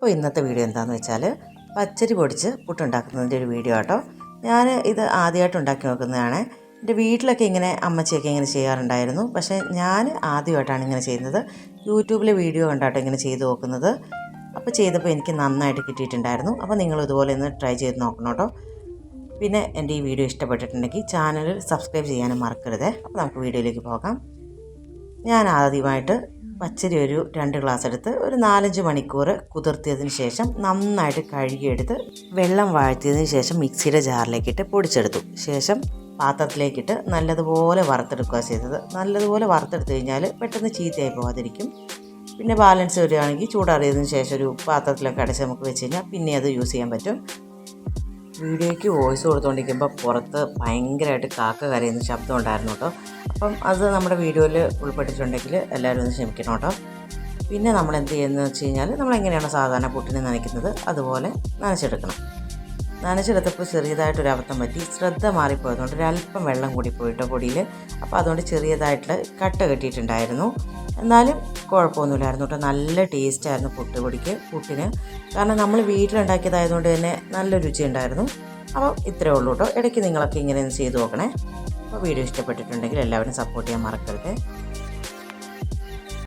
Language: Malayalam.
അപ്പോൾ ഇന്നത്തെ വീഡിയോ എന്താണെന്ന് വെച്ചാൽ പച്ചരി പൊടിച്ച് പുട്ടുണ്ടാക്കുന്നതിൻ്റെ ഒരു വീഡിയോ ആട്ടോ. ഞാൻ ഇത് ആദ്യമായിട്ട് ഉണ്ടാക്കി നോക്കുന്നതാണ്. എൻ്റെ വീട്ടിലൊക്കെ ഇങ്ങനെ അമ്മച്ചിയൊക്കെ ഇങ്ങനെ ചെയ്യാറുണ്ടായിരുന്നു. പക്ഷേ ഞാൻ ആദ്യമായിട്ടാണ് ഇങ്ങനെ ചെയ്യുന്നത്. യൂട്യൂബിലെ വീഡിയോ കണ്ടാട്ടോ ഇങ്ങനെ ചെയ്ത് നോക്കുന്നത്. അപ്പോൾ ചെയ്തപ്പോൾ എനിക്ക് നന്നായിട്ട് കിട്ടിയിട്ടുണ്ടായിരുന്നു. അപ്പോൾ നിങ്ങൾ ഇതുപോലെ ഒന്ന് ട്രൈ ചെയ്ത് നോക്കണം കേട്ടോ. പിന്നെ എൻ്റെ ഈ വീഡിയോ ഇഷ്ടപ്പെട്ടിട്ടുണ്ടെങ്കിൽ ചാനൽ സബ്സ്ക്രൈബ് ചെയ്യാനും മറക്കരുത്. അപ്പോൾ നമുക്ക് വീഡിയോയിലേക്ക് പോകാം. ഞാൻ ആദ്യമായിട്ട് പച്ചരി ഒരു 2 ഗ്ലാസ് എടുത്ത് ഒരു 4-5 മണിക്കൂർ കുതിർത്തിയതിന് ശേഷം നന്നായിട്ട് കഴുകിയെടുത്ത് വെള്ളം വാഴ്ത്തിയതിന് ശേഷം മിക്സിയുടെ ജാറിലേക്കിട്ട് പൊടിച്ചെടുത്തു. ശേഷം പാത്രത്തിലേക്കിട്ട് നല്ലതുപോലെ വറുത്തെടുക്കുക ചെയ്തത്. നല്ലതുപോലെ വറുത്തെടുത്ത് കഴിഞ്ഞാൽ പെട്ടെന്ന് ചീത്തയായി പോകാതിരിക്കും. പിന്നെ ബാലൻസ് വരികയാണെങ്കിൽ ചൂടാറിയതിന് ശേഷം ഒരു പാത്രത്തിലൊക്കെ അടച്ച് നമുക്ക് വെച്ച് കഴിഞ്ഞാൽ പിന്നെ അത് യൂസ് ചെയ്യാൻ പറ്റും. വീഡിയോയ്ക്ക് വോയിസ് കൊടുത്തുകൊണ്ടിരിക്കുമ്പോൾ പുറത്ത് ഭയങ്കരമായിട്ട് കാക്ക കരയുന്ന ശബ്ദം ഉണ്ടായിരുന്നു കേട്ടോ. അപ്പം അത് നമ്മുടെ വീഡിയോയിൽ ഉൾപ്പെട്ടിട്ടുണ്ടെങ്കിൽ എല്ലാവരും ഒന്ന് ക്ഷമിക്കണം കേട്ടോ. പിന്നെ നമ്മൾ എന്ത് ചെയ്യുന്നതെന്ന് വെച്ച് കഴിഞ്ഞാൽ നമ്മളെങ്ങനെയാണ് സാധാരണ പുട്ടിന് നനയ്ക്കുന്നത് അതുപോലെ നനച്ചെടുക്കണം. നനച്ചെടുത്തപ്പോൾ ചെറിയതായിട്ടൊരു അബദ്ധം പറ്റി, ശ്രദ്ധ മാറിപ്പോയതുകൊണ്ട് ഒരല്പം വെള്ളം കൂടി പോയിട്ടോ പൊടിയിൽ. അപ്പോൾ അതുകൊണ്ട് ചെറിയതായിട്ട് കട്ട കെട്ടിയിട്ടുണ്ടായിരുന്നു. എന്നാലും കുഴപ്പമൊന്നുമില്ലായിരുന്നു കേട്ടോ. നല്ല ടേസ്റ്റായിരുന്നു പുട്ടിന്. കാരണം നമ്മൾ വീട്ടിലുണ്ടാക്കിയതായതുകൊണ്ട് തന്നെ നല്ല രുചി ഉണ്ടായിരുന്നു. അപ്പോൾ ഇത്രയേ ഉള്ളൂ കേട്ടോ. ഇടയ്ക്ക് നിങ്ങളൊക്കെ ഇങ്ങനെ ഒന്ന് ചെയ്ത് നോക്കണേ. അപ്പോൾ വീഡിയോ ഇഷ്ടപ്പെട്ടിട്ടുണ്ടെങ്കിൽ എല്ലാവരും സപ്പോർട്ട് ചെയ്യാൻ മറക്കരുത്.